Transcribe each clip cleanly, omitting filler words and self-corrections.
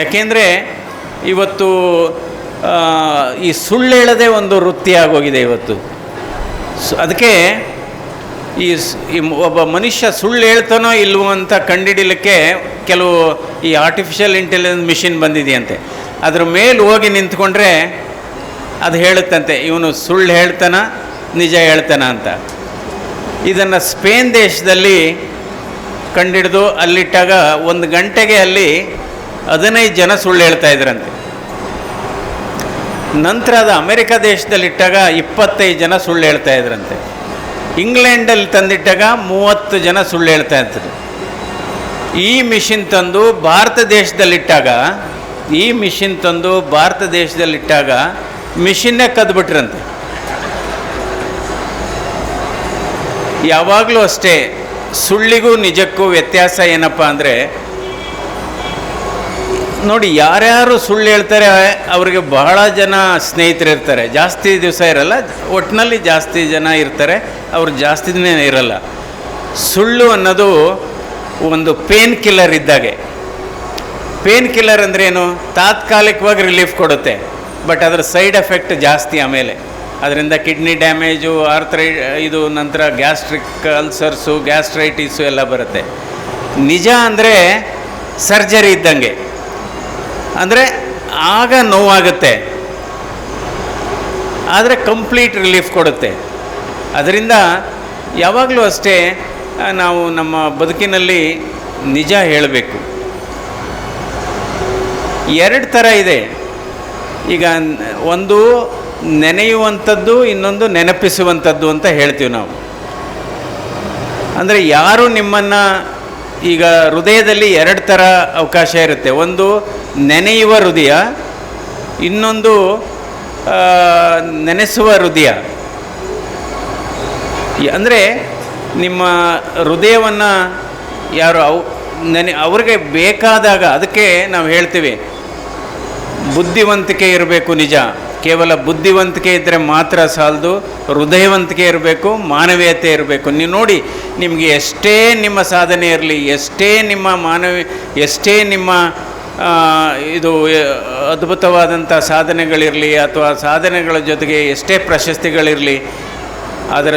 ಯಾಕೆಂದರೆ ಇವತ್ತು ಈ ಸುಳ್ಳು ಹೇಳೋದೇ ಒಂದು ವೃತ್ತಿ ಆಗೋಗಿದೆ ಇವತ್ತು. ಅದಕ್ಕೆ ಒಬ್ಬ ಮನುಷ್ಯ ಸುಳ್ಳು ಹೇಳ್ತಾನೋ ಇಲ್ವೋ ಅಂತ ಕಂಡುಹಿಡಿಯಲಿಕ್ಕೆ ಕೆಲವು ಈ ಆರ್ಟಿಫಿಷಿಯಲ್ ಇಂಟೆಲಿಜೆನ್ಸ್ ಮಿಷಿನ್ ಬಂದಿದೆಯಂತೆ. ಅದ್ರ ಮೇಲೆ ಹೋಗಿ ನಿಂತ್ಕೊಂಡ್ರೆ ಅದು ಹೇಳುತ್ತಂತೆ ಇವನು ಸುಳ್ಳು ಹೇಳ್ತಾನ ನಿಜ ಹೇಳ್ತಾನ ಅಂತ. ಇದನ್ನು ಸ್ಪೇನ್ ದೇಶದಲ್ಲಿ ಕಂಡಿಡಿದು ಅಲ್ಲಿಟ್ಟಾಗ 1 ಗಂಟೆಗೆ ಅಲ್ಲಿ 15 ಜನ ಸುಳ್ಳು ಹೇಳ್ತಾ ಇದ್ರಂತೆ. ನಂತರ ಅದು ಅಮೆರಿಕ ದೇಶದಲ್ಲಿಟ್ಟಾಗ 25 ಜನ ಸುಳ್ಳು ಹೇಳ್ತಾ ಇದ್ರಂತೆ. ಇಂಗ್ಲೆಂಡಲ್ಲಿ ತಂದಿಟ್ಟಾಗ 30 ಜನ ಸುಳ್ಳು ಹೇಳ್ತಾ ಇರ್ತಾರೆ. ಈ ಮಿಷಿನ್ ತಂದು ಭಾರತ ದೇಶದಲ್ಲಿಟ್ಟಾಗ ಮಿಷಿನ್ನೇ ಕದ್ಬಿಟ್ರಂತೆ. ಯಾವಾಗಲೂ ಅಷ್ಟೇ, ಸುಳ್ಳಿಗೂ ನಿಜಕ್ಕೂ ವ್ಯತ್ಯಾಸ ಏನಪ್ಪ ಅಂದರೆ, ನೋಡಿ ಯಾರ್ಯಾರು ಸುಳ್ಳು ಹೇಳ್ತಾರೆ ಅವರಿಗೆ ಬಹಳ ಜನ ಸ್ನೇಹಿತರಿರ್ತಾರೆ. ಜಾಸ್ತಿ ದಿವಸ ಇರಲ್ಲ, ಒಟ್ಟಿನಲ್ಲಿ ಜಾಸ್ತಿ ಜನ ಇರ್ತಾರೆ, ಅವ್ರು ಜಾಸ್ತಿ ದಿನ ಇರಲ್ಲ. ಸುಳ್ಳು ಅನ್ನೋದು ಒಂದು ಪೇನ್ ಕಿಲ್ಲರ್ ಇದ್ದಾಗೆ. ಪೇನ್ ಕಿಲ್ಲರ್ ಅಂದ್ರೇನು? ತಾತ್ಕಾಲಿಕವಾಗಿ ರಿಲೀಫ್ ಕೊಡುತ್ತೆ, ಬಟ್ ಅದರ ಸೈಡ್ ಎಫೆಕ್ಟ್ ಜಾಸ್ತಿ. ಆಮೇಲೆ ಅದರಿಂದ ಕಿಡ್ನಿ ಡ್ಯಾಮೇಜು, ಇದು ನಂತರ ಗ್ಯಾಸ್ಟ್ರಿಕ್ ಅಲ್ಸರ್ಸು, ಗ್ಯಾಸ್ಟ್ರೈಟಿಸು ಎಲ್ಲ ಬರುತ್ತೆ. ನಿಜ ಅಂದರೆ ಸರ್ಜರಿ ಇದ್ದಂಗೆ, ಅಂದರೆ ಆಗ ನೋವಾಗುತ್ತೆ, ಆದರೆ ಕಂಪ್ಲೀಟ್ ರಿಲೀಫ್ ಕೊಡುತ್ತೆ. ಅದರಿಂದ ಯಾವಾಗಲೂ ಅಷ್ಟೇ ನಾವು ನಮ್ಮ ಬದುಕಿನಲ್ಲಿ ನಿಜ ಹೇಳಬೇಕು. 2 ಥರ ಇದೆ. ಈಗ ಒಂದು ನೆನೆಯುವಂಥದ್ದು, ಇನ್ನೊಂದು ನೆನಪಿಸುವಂಥದ್ದು ಅಂತ ಹೇಳ್ತೀವಿ ನಾವು. ಅಂದರೆ ಯಾರು ನಿಮ್ಮನ್ನು ಈಗ ಹೃದಯದಲ್ಲಿ 2 ಥರ ಅವಕಾಶ ಇರುತ್ತೆ. ಒಂದು ನೆನೆಯುವ ಹೃದಯ, ಇನ್ನೊಂದು ನೆನೆಸುವ ಹೃದಯ. ಅಂದರೆ ನಿಮ್ಮ ಹೃದಯವನ್ನು ಯಾರು ಅವ್ರಿಗೆ ಬೇಕಾದಾಗ, ಅದಕ್ಕೆ ನಾವು ಹೇಳ್ತೀವಿ ಬುದ್ಧಿವಂತಿಕೆ ಇರಬೇಕು. ನಿಜ, ಕೇವಲ ಬುದ್ಧಿವಂತಿಕೆ ಇದ್ದರೆ ಮಾತ್ರ ಸಾಲದು, ಹೃದಯವಂತಿಕೆ ಇರಬೇಕು, ಮಾನವೀಯತೆ ಇರಬೇಕು. ನೀವು ನೋಡಿ, ನಿಮಗೆ ಎಷ್ಟೇ ನಿಮ್ಮ ಸಾಧನೆ ಇರಲಿ, ಎಷ್ಟೇ ನಿಮ್ಮ ಇದು ಅದ್ಭುತವಾದಂಥ ಸಾಧನೆಗಳಿರಲಿ, ಅಥವಾ ಸಾಧನೆಗಳ ಜೊತೆಗೆ ಎಷ್ಟೇ ಪ್ರಶಸ್ತಿಗಳಿರಲಿ, ಅದರ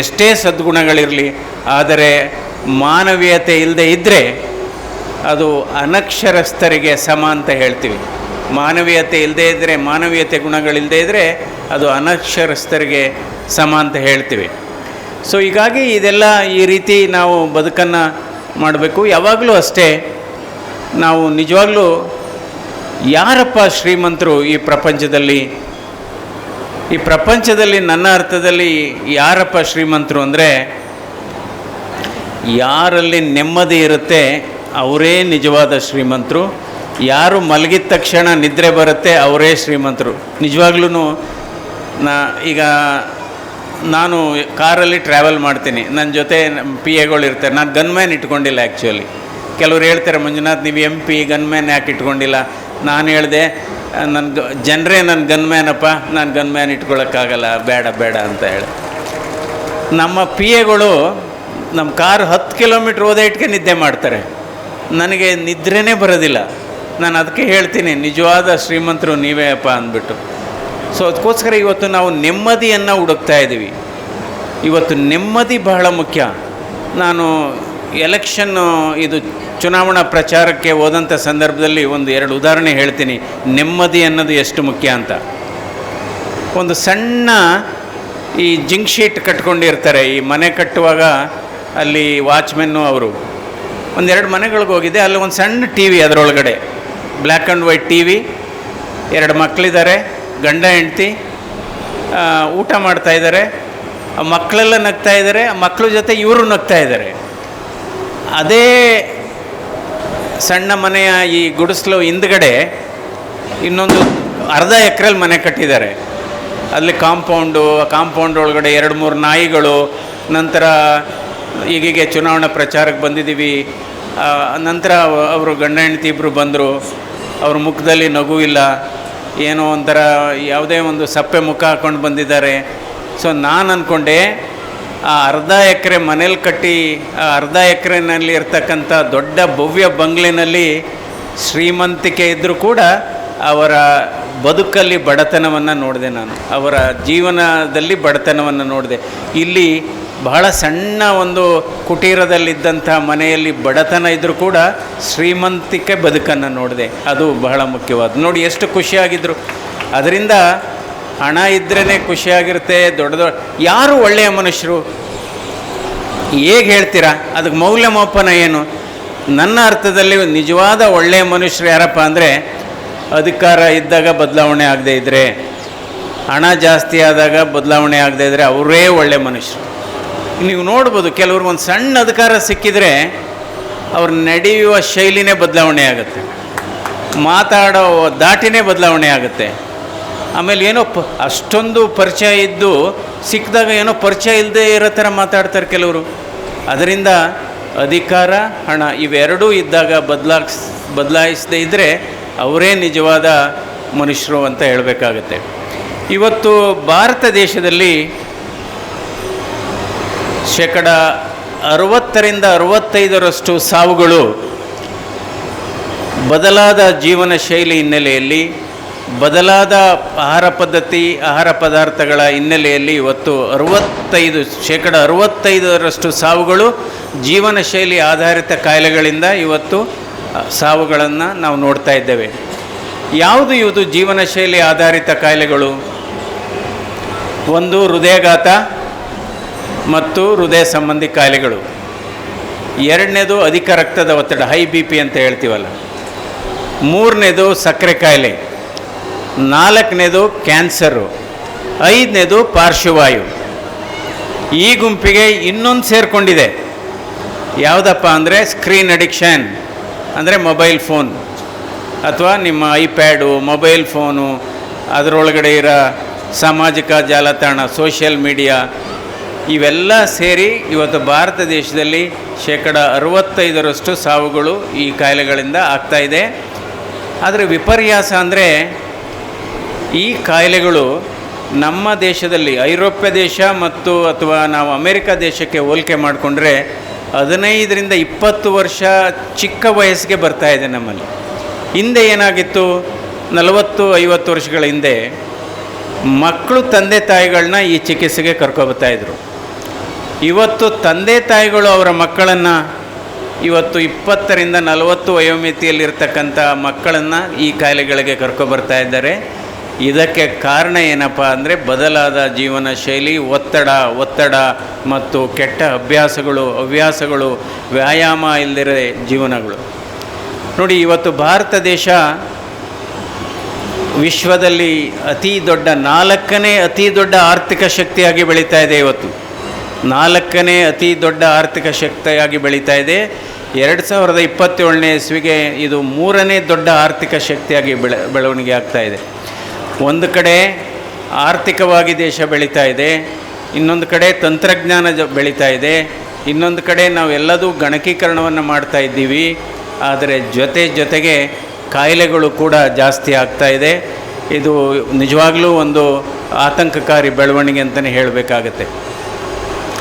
ಎಷ್ಟೇ ಸದ್ಗುಣಗಳಿರಲಿ, ಆದರೆ ಮಾನವೀಯತೆ ಇಲ್ಲದೆ ಇದ್ದರೆ ಅದು ಅನಕ್ಷರಸ್ಥರಿಗೆ ಸಮ ಅಂತ ಹೇಳ್ತೀವಿ. ಮಾನವೀಯತೆ ಇಲ್ಲದೇ ಇದ್ದರೆ, ಮಾನವೀಯತೆ ಗುಣಗಳಿಲ್ಲದೆ ಇದ್ದರೆ ಅದು ಅನಕ್ಷರಸ್ಥರಿಗೆ ಸಮ ಅಂತ ಹೇಳ್ತೀವಿ. ಸೊ ಹೀಗಾಗಿ ಇದೆಲ್ಲ ಈ ರೀತಿ ನಾವು ಬದುಕನ್ನು ಮಾಡಬೇಕು. ಯಾವಾಗಲೂ ಅಷ್ಟೇ, ನಾವು ನಿಜವಾಗ್ಲೂ ಯಾರಪ್ಪ ಶ್ರೀಮಂತರು ಈ ಪ್ರಪಂಚದಲ್ಲಿ ನನ್ನ ಅರ್ಥದಲ್ಲಿ ಯಾರಪ್ಪ ಶ್ರೀಮಂತರು ಅಂದರೆ, ಯಾರಲ್ಲಿ ನೆಮ್ಮದಿ ಇರುತ್ತೆ ಅವರೇ ನಿಜವಾದ ಶ್ರೀಮಂತರು. ಯಾರು ಮಲಗಿದ ತಕ್ಷಣ ನಿದ್ರೆ ಬರುತ್ತೆ ಅವರೇ ಶ್ರೀಮಂತರು. ನಿಜವಾಗ್ಲೂ ಈಗ ನಾನು ಕಾರಲ್ಲಿ ಟ್ರಾವೆಲ್ ಮಾಡ್ತೀನಿ, ನನ್ನ ಜೊತೆ PAಗಳು ಇರ್ತಾರೆ. ನಾನು ಗನ್ಮ್ಯಾನ್ ಇಟ್ಕೊಂಡಿಲ್ಲ. ಆ್ಯಕ್ಚುಲಿ ಕೆಲವ್ರು ಹೇಳ್ತಾರೆ, ಮಂಜುನಾಥ್ ನೀವು MP ಗನ್ಮ್ಯಾನ್ ಯಾಕೆ ಇಟ್ಕೊಂಡಿಲ್ಲ? ನಾನು ಹೇಳಿದೆ, ಜನರೇ ನನ್ನ ಗನ್ಮ್ಯಾನಪ್ಪ, ನಾನು ಗನ್ಮ್ಯಾನ್ ಇಟ್ಕೊಳ್ಳೋಕ್ಕಾಗಲ್ಲ, ಬೇಡ ಅಂತ ಹೇಳಿ. ನಮ್ಮ PAಗಳು ನಮ್ಮ ಕಾರು 10 ಕಿಲೋಮೀಟ್ರ್ ಹೋದ ಇಟ್ಕೆ ನಿದ್ದೆ ಮಾಡ್ತಾರೆ. ನನಗೆ ನಿದ್ರೆನೇ ಬರೋದಿಲ್ಲ. ನಾನು ಅದಕ್ಕೆ ಹೇಳ್ತೀನಿ, ನಿಜವಾದ ಶ್ರೀಮಂತರು ನೀವೇ ಅಪ್ಪ ಅಂದ್ಬಿಟ್ಟು. ಸೊ ಅದಕ್ಕೋಸ್ಕರ ಇವತ್ತು ನಾವು ನೆಮ್ಮದಿಯನ್ನು ಹುಡುಕ್ತಾ ಇದ್ದೀವಿ. ಇವತ್ತು ನೆಮ್ಮದಿ ಬಹಳ ಮುಖ್ಯ. ನಾನು ಇದು ಚುನಾವಣಾ ಪ್ರಚಾರಕ್ಕೆ ಹೋದಂಥ ಸಂದರ್ಭದಲ್ಲಿ 1-2 ಉದಾಹರಣೆ ಹೇಳ್ತೀನಿ, ನೆಮ್ಮದಿ ಅನ್ನೋದು ಎಷ್ಟು ಮುಖ್ಯ ಅಂತ. ಒಂದು ಸಣ್ಣ ಈ ಜಿಂಕ್ ಶೀಟ್ ಕಟ್ಕೊಂಡಿರ್ತಾರೆ. ಈ ಮನೆ ಕಟ್ಟುವಾಗ ಅಲ್ಲಿ ವಾಚ್ಮೆನ್ನು ಅವರು 1-2 ಮನೆಗಳಿಗೆ ಹೋಗಿದ್ದೆ. ಅಲ್ಲಿ ಒಂದು ಸಣ್ಣ TV, ಅದರೊಳಗಡೆ ಬ್ಲ್ಯಾಕ್ ಆ್ಯಂಡ್ ವೈಟ್ TV, 2 ಮಕ್ಕಳಿದ್ದಾರೆ, ಗಂಡ ಹೆಂಡ್ತಿ ಊಟ ಮಾಡ್ತಾಯಿದ್ದಾರೆ. ಆ ಮಕ್ಕಳೆಲ್ಲ ನಗ್ತಾ ಇದ್ದಾರೆ, ಆ ಮಕ್ಕಳ ಜೊತೆ ಇವರು ನಗ್ತಾ ಇದ್ದಾರೆ. ಅದೇ ಸಣ್ಣ ಮನೆಯ ಈ ಗುಡಿಸಲು ಹಿಂದ್ಗಡೆ ಇನ್ನೊಂದು ಅರ್ಧ ಎಕರೆಯಲ್ಲಿ ಮನೆ ಕಟ್ಟಿದ್ದಾರೆ. ಅಲ್ಲಿ ಕಾಂಪೌಂಡ್ ಒಳಗಡೆ 2-3 ನಾಯಿಗಳು. ನಂತರ ಈಗೀಗೆ ಚುನಾವಣಾ ಪ್ರಚಾರಕ್ಕೆ ಬಂದಿದ್ದೀವಿ. ನಂತರ ಅವರು ಗಂಡ ಹೆಂಡತಿ ಇಬ್ಬರು ಬಂದರು. ಅವ್ರ ಮುಖದಲ್ಲಿ ನಗು ಇಲ್ಲ, ಏನೋ ಒಂಥರ ಯಾವುದೇ ಒಂದು ಸಪ್ಪೆ ಮುಖ ಹಾಕ್ಕೊಂಡು ಬಂದಿದ್ದಾರೆ. ಸೊ ನಾನು ಅಂದ್ಕೊಂಡೆ, ಆ ಅರ್ಧ ಎಕರೆ ಮನೇಲಿ ಕಟ್ಟಿ, ಆ ಅರ್ಧ ಎಕರೆನಲ್ಲಿ ಇರ್ತಕ್ಕಂಥ ದೊಡ್ಡ ಭವ್ಯ ಬಂಗ್ಲೆನಲ್ಲಿ ಶ್ರೀಮಂತಿಕೆ ಇದ್ದರೂ ಕೂಡ ಅವರ ಬದುಕಲ್ಲಿ ಬಡತನವನ್ನು ನೋಡಿದೆ ನಾನು, ಅವರ ಜೀವನದಲ್ಲಿ ಬಡತನವನ್ನು ನೋಡಿದೆ. ಇಲ್ಲಿ ಬಹಳ ಸಣ್ಣ ಒಂದು ಕುಟೀರದಲ್ಲಿದ್ದಂಥ ಮನೆಯಲ್ಲಿ ಬಡತನ ಇದ್ದರೂ ಕೂಡ ಶ್ರೀಮಂತಿಕೆ ಬದುಕನ್ನು ನೋಡಿದೆ. ಅದು ಬಹಳ ಮುಖ್ಯವಾದ. ನೋಡಿ ಎಷ್ಟು ಖುಷಿಯಾಗಿದ್ದರು. ಅದರಿಂದ ಹಣ ಇದ್ರೇ ಖುಷಿಯಾಗಿರುತ್ತೆ. ದೊಡ್ಡ ಯಾರು ಒಳ್ಳೆಯ ಮನುಷ್ಯರು ಹೇಗೆ ಹೇಳ್ತೀರಾ? ಅದಕ್ಕೆ ಮೌಲ್ಯಮಾಪನ ಏನು? ನನ್ನ ಅರ್ಥದಲ್ಲಿ ನಿಜವಾದ ಒಳ್ಳೆಯ ಮನುಷ್ಯರು ಯಾರಪ್ಪ ಅಂದರೆ, ಅಧಿಕಾರ ಇದ್ದಾಗ ಬದಲಾವಣೆ ಆಗದೇ ಇದ್ದರೆ, ಹಣ ಜಾಸ್ತಿ ಆದಾಗ ಬದಲಾವಣೆ ಆಗದೇ ಇದ್ದರೆ ಅವರೇ ಒಳ್ಳೆಯ ಮನುಷ್ಯರು. ನೀವು ನೋಡ್ಬೋದು, ಕೆಲವ್ರಿಗೆ ಒಂದು ಸಣ್ಣ ಅಧಿಕಾರ ಸಿಕ್ಕಿದರೆ ಅವ್ರು ನಡೆಯುವ ಶೈಲಿನೇ ಬದಲಾವಣೆ ಆಗುತ್ತೆ, ಮಾತಾಡೋ ದಾಟಿನೇ ಬದಲಾವಣೆ ಆಗುತ್ತೆ. ಆಮೇಲೆ ಏನೋ ಅಷ್ಟೊಂದು ಪರಿಚಯ ಇದ್ದು ಸಿಕ್ಕಿದಾಗ ಏನೋ ಪರಿಚಯ ಇಲ್ಲದೆ ಇರೋ ಥರ ಮಾತಾಡ್ತಾರೆ ಕೆಲವರು. ಅದರಿಂದ ಅಧಿಕಾರ, ಹಣ ಇವೆರಡೂ ಇದ್ದಾಗ ಬದಲಾಯಿಸದೇ ಇದ್ದರೆ ಅವರೇ ನಿಜವಾದ ಮನುಷ್ಯರು ಅಂತ ಹೇಳಬೇಕಾಗತ್ತೆ. ಇವತ್ತು ಭಾರತ ದೇಶದಲ್ಲಿ 60% ಸಾವುಗಳು ಬದಲಾದ ಜೀವನ ಶೈಲಿ ಹಿನ್ನೆಲೆಯಲ್ಲಿ, ಬದಲಾದ ಆಹಾರ ಪದ್ಧತಿ, ಆಹಾರ ಪದಾರ್ಥಗಳ ಹಿನ್ನೆಲೆಯಲ್ಲಿ ಇವತ್ತು 65% ಸಾವುಗಳು ಜೀವನ ಶೈಲಿ ಆಧಾರಿತ ಕಾಯಿಲೆಗಳಿಂದ ಇವತ್ತು ಸಾವುಗಳನ್ನು ನಾವು ನೋಡ್ತಾ ಇದ್ದೇವೆ. ಯಾವುದು ಇವುದು ಜೀವನ ಶೈಲಿ ಆಧಾರಿತ ಕಾಯಿಲೆಗಳು? ಒಂದು ಹೃದಯಾಘಾತ ಮತ್ತು ಹೃದಯ ಸಂಬಂಧಿ ಕಾಯಿಲೆಗಳು. ಎರಡನೇದು ಅಧಿಕ ರಕ್ತದ ಒತ್ತಡ, ಹೈ BP ಅಂತ ಹೇಳ್ತೀವಲ್ಲ. ಮೂರನೇದು ಸಕ್ಕರೆ ಕಾಯಿಲೆ. ನಾಲ್ಕನೇದು ಕ್ಯಾನ್ಸರು. ಐದನೇದು ಪಾರ್ಶ್ವವಾಯು. ಈ ಗುಂಪಿಗೆ ಇನ್ನೊಂದು ಸೇರಿಕೊಂಡಿದೆ. ಯಾವುದಪ್ಪ ಅಂದರೆ ಸ್ಕ್ರೀನ್ ಅಡಿಕ್ಷನ್, ಅಂದರೆ ಮೊಬೈಲ್ ಫೋನ್ ಅಥವಾ ನಿಮ್ಮ ಐಪ್ಯಾಡು, ಮೊಬೈಲ್ ಫೋನು, ಅದರೊಳಗಡೆ ಇರೋ ಸಾಮಾಜಿಕ ಜಾಲತಾಣ, ಸೋಷಿಯಲ್ ಮೀಡಿಯಾ, ಇವೆಲ್ಲ ಸೇರಿ ಇವತ್ತು ಭಾರತ ದೇಶದಲ್ಲಿ 65% ಸಾವುಗಳು ಈ ಕಾಯಿಲೆಗಳಿಂದ ಆಗ್ತಾಯಿದೆ. ಆದರೆ ವಿಪರ್ಯಾಸ ಅಂದರೆ ಈ ಕಾಯಿಲೆಗಳು ನಮ್ಮ ದೇಶದಲ್ಲಿ, ಐರೋಪ್ಯ ದೇಶ ಮತ್ತು ಅಥವಾ ನಾವು ಅಮೇರಿಕ ದೇಶಕ್ಕೆ ಹೋಲಿಕೆ ಮಾಡಿಕೊಂಡ್ರೆ 15-20 ವರ್ಷ ಚಿಕ್ಕ ವಯಸ್ಸಿಗೆ ಬರ್ತಾಯಿದೆ ನಮ್ಮಲ್ಲಿ. ಹಿಂದೆ ಏನಾಗಿತ್ತು? 40-50 ವರ್ಷಗಳ ಹಿಂದೆ ಮಕ್ಕಳು ತಂದೆ ತಾಯಿಗಳನ್ನ ಈ ಚಿಕಿತ್ಸೆಗೆ ಕರ್ಕೊಬರ್ತಾಯಿದ್ರು. ಇವತ್ತು ತಂದೆ ತಾಯಿಗಳು ಅವರ ಮಕ್ಕಳನ್ನು, ಇವತ್ತು 20-40 ವಯೋಮಿತಿಯಲ್ಲಿರ್ತಕ್ಕಂಥ ಮಕ್ಕಳನ್ನು ಈ ಕಾಯಿಲೆಗಳಿಗೆ ಕರ್ಕೊಬರ್ತಾ ಇದ್ದಾರೆ. ಇದಕ್ಕೆ ಕಾರಣ ಏನಪ್ಪ ಅಂದರೆ ಬದಲಾದ ಜೀವನ ಶೈಲಿ, ಒತ್ತಡ ಮತ್ತು ಕೆಟ್ಟ ಹವ್ಯಾಸಗಳು, ವ್ಯಾಯಾಮ ಇಲ್ಲದಿರೋ ಜೀವನಗಳು. ನೋಡಿ, ಇವತ್ತು ಭಾರತ ದೇಶ ವಿಶ್ವದಲ್ಲಿ ನಾಲ್ಕನೇ ಅತಿ ದೊಡ್ಡ ಆರ್ಥಿಕ ಶಕ್ತಿಯಾಗಿ ಬೆಳೀತಾ ಇದೆ. ಇವತ್ತು 4ನೇ ಅತಿ ದೊಡ್ಡ ಆರ್ಥಿಕ ಶಕ್ತಿಯಾಗಿ ಬೆಳೀತಾ ಇದೆ. 2027ನೇ ಇಸ್ವಿಗೆ ಇದು 3ನೇ ದೊಡ್ಡ ಆರ್ಥಿಕ ಶಕ್ತಿಯಾಗಿ ಬೆಳವಣಿಗೆ ಆಗ್ತಾ ಇದೆ. ಒಂದು ಕಡೆ ಆರ್ಥಿಕವಾಗಿ ದೇಶ ಬೆಳೀತಾ ಇದೆ, ಇನ್ನೊಂದು ಕಡೆ ತಂತ್ರಜ್ಞಾನ ಬೆಳೀತಾ ಇದೆ, ಇನ್ನೊಂದು ಕಡೆ ನಾವೆಲ್ಲದೂ ಗಣಕೀಕರಣವನ್ನು ಮಾಡ್ತಾ ಇದ್ದೀವಿ. ಆದರೆ ಜೊತೆಗೆ ಕಾಯಿಲೆಗಳು ಕೂಡ ಜಾಸ್ತಿ ಆಗ್ತಾ ಇದೆ. ಇದು ನಿಜವಾಗ್ಲೂ ಒಂದು ಆತಂಕಕಾರಿ ಬೆಳವಣಿಗೆ ಅಂತಲೇ ಹೇಳಬೇಕಾಗತ್ತೆ.